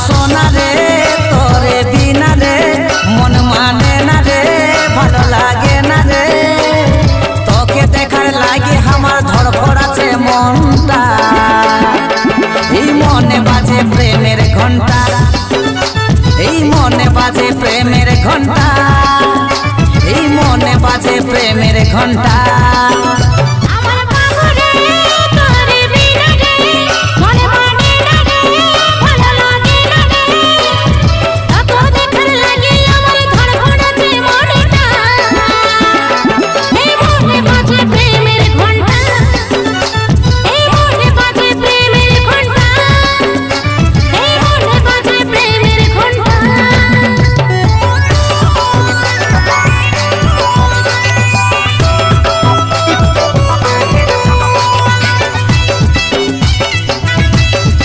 সোনা রে তোরে বিনা রে মন মানে না রে ভালো লাগে না রে তোকে দেখার লাগে আমার ধড়ফড় আছে মনটা এই মনে বাজে প্রেমের ঘন্টা এই মনে বাজে প্রেমের ঘন্টা এই মনে বাজে প্রেমের ঘন্টা